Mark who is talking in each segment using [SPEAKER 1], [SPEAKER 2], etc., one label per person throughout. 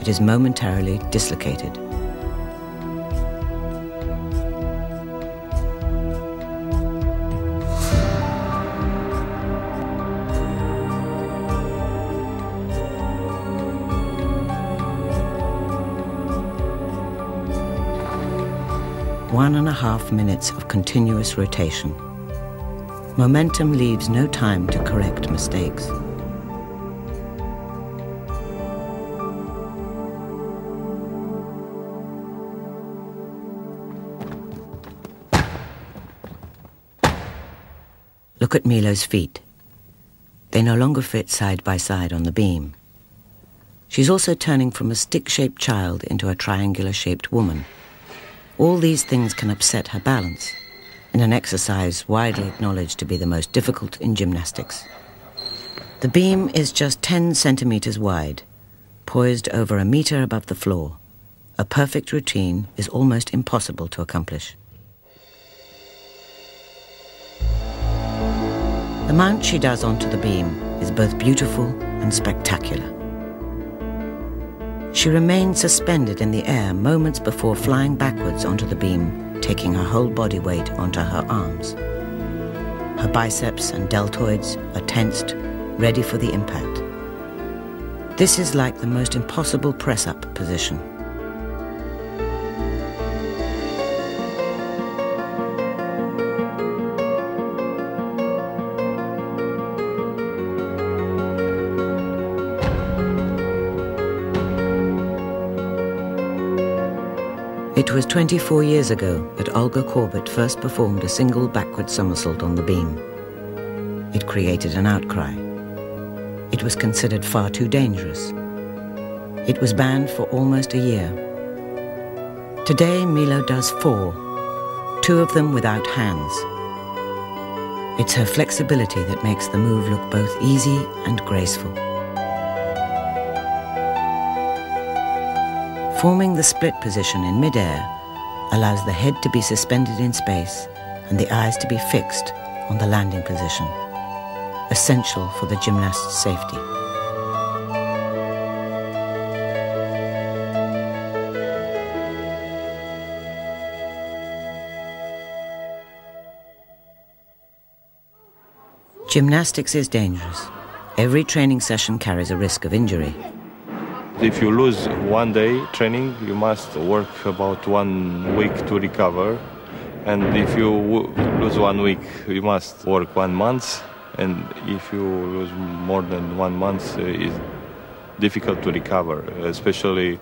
[SPEAKER 1] it is momentarily dislocated. One and a half minutes of continuous rotation. Momentum leaves no time to correct mistakes. Look at Milo's feet. They no longer fit side by side on the beam. She's also turning from a stick-shaped child into a triangular-shaped woman. All these things can upset her balance, in an exercise widely acknowledged to be the most difficult in gymnastics. The beam is just 10 centimeters wide, poised over a meter above the floor. A perfect routine is almost impossible to accomplish. The mount she does onto the beam is both beautiful and spectacular. She remains suspended in the air moments before flying backwards onto the beam, taking her whole body weight onto her arms. Her biceps and deltoids are tensed, ready for the impact. This is like the most impossible press-up position. It was 24 years ago that Olga Korbut first performed a single backward somersault on the beam. It created an outcry. It was considered far too dangerous. It was banned for almost a year. Today, Milo does 4, 2 of them without hands. It's her flexibility that makes the move look both easy and graceful. Forming the split position in mid-air allows the head to be suspended in space and the eyes to be fixed on the landing position, essential for the gymnast's safety. Gymnastics is dangerous. Every training session carries a risk of injury.
[SPEAKER 2] If you lose one day training, you must work about 1 week to recover. And if you lose 1 week, you must work 1 month. And if you lose more than 1 month, it's difficult to recover, especially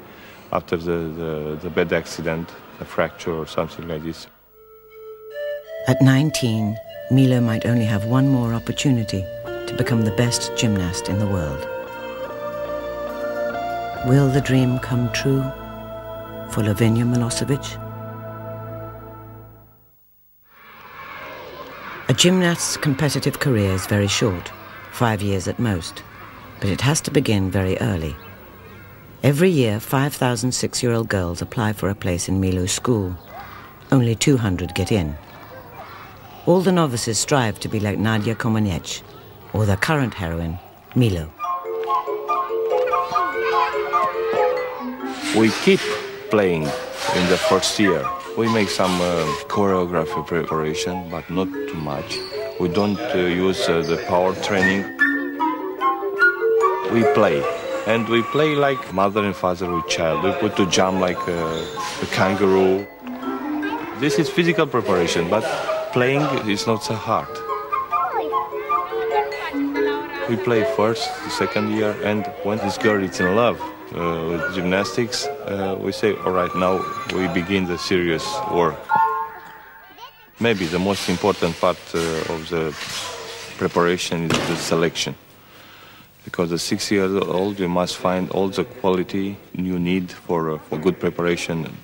[SPEAKER 2] after the bad accident, a fracture or something like this.
[SPEAKER 1] At 19, Milo might only have one more opportunity to become the best gymnast in the world. Will the dream come true for Lavinia Milosovici? A gymnast's competitive career is very short, 5 years at most, but it has to begin very early. Every year, 5,000 6-year-old girls apply for a place in Milo's school. Only 200 get in. All the novices strive to be like Nadia Comaneci, or the current heroine, Milo.
[SPEAKER 2] We keep playing in the first year. We make some choreography preparation, but not too much. We don't use the power training. We play, and we play like mother and father with child. We put to jump like a kangaroo. This is physical preparation, but playing is not so hard. We play first, the second year, and when this girl is in love with gymnastics, we say, all right, now we begin the serious work. Maybe the most important part of the preparation is the selection. Because at 6 years old, you must find all the quality you need for good preparation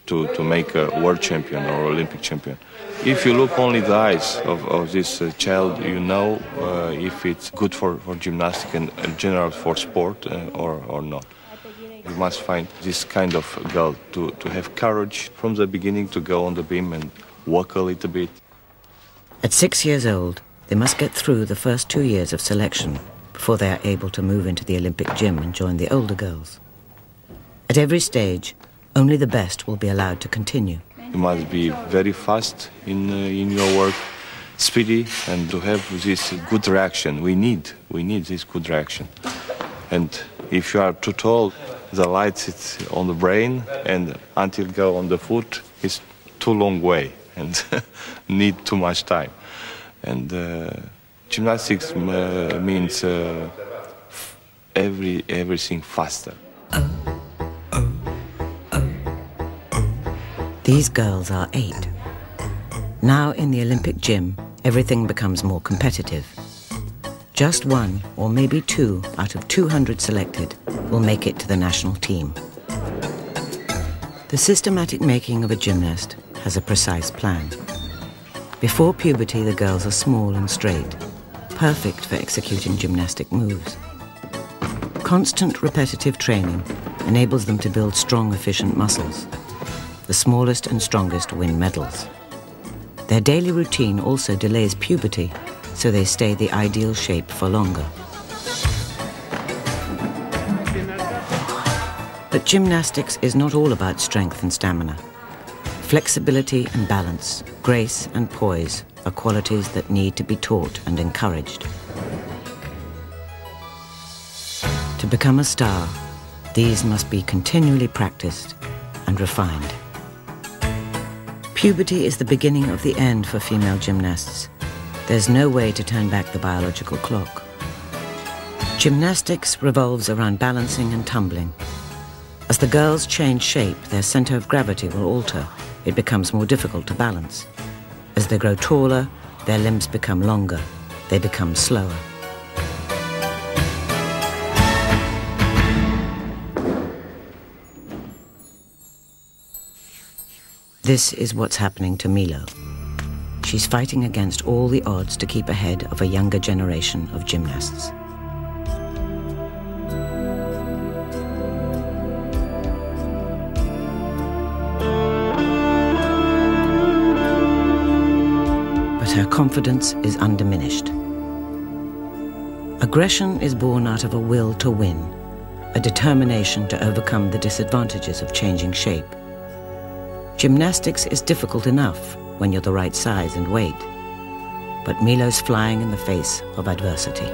[SPEAKER 2] to make a world champion or Olympic champion. If you look only the eyes of this child, you know if it's good for gymnastics and in general for sport or not. You must find this kind of girl to have courage from the beginning to go on the beam and walk a little bit.
[SPEAKER 1] At 6 years old, they must get through the first 2 years of selection before they are able to move into the Olympic gym and join the older girls. At every stage, only the best will be allowed to continue.
[SPEAKER 2] You must be very fast in your work, speedy, and to have this good reaction. We need this good reaction. And if you are too tall, the light sits on the brain, and until go on the foot, it's too long way and need too much time. And gymnastics means everything faster.
[SPEAKER 1] These girls are 8. Now in the Olympic gym, everything becomes more competitive. Just 1 or maybe 2 out of 200 selected will make it to the national team. The systematic making of a gymnast has a precise plan. Before puberty, the girls are small and straight, perfect for executing gymnastic moves. Constant repetitive training enables them to build strong, efficient muscles. The smallest and strongest win medals. Their daily routine also delays puberty, so they stay the ideal shape for longer. But gymnastics is not all about strength and stamina. Flexibility and balance, grace and poise are qualities that need to be taught and encouraged. To become a star, these must be continually practiced and refined. Puberty is the beginning of the end for female gymnasts. There's no way to turn back the biological clock. Gymnastics revolves around balancing and tumbling. As the girls change shape, their center of gravity will alter. It becomes more difficult to balance. As they grow taller, their limbs become longer. They become slower. This is what's happening to Milo. She's fighting against all the odds to keep ahead of a younger generation of gymnasts. But her confidence is undiminished. Aggression is born out of a will to win, a determination to overcome the disadvantages of changing shape. Gymnastics is difficult enough when you're the right size and weight, but Milo's flying in the face of adversity.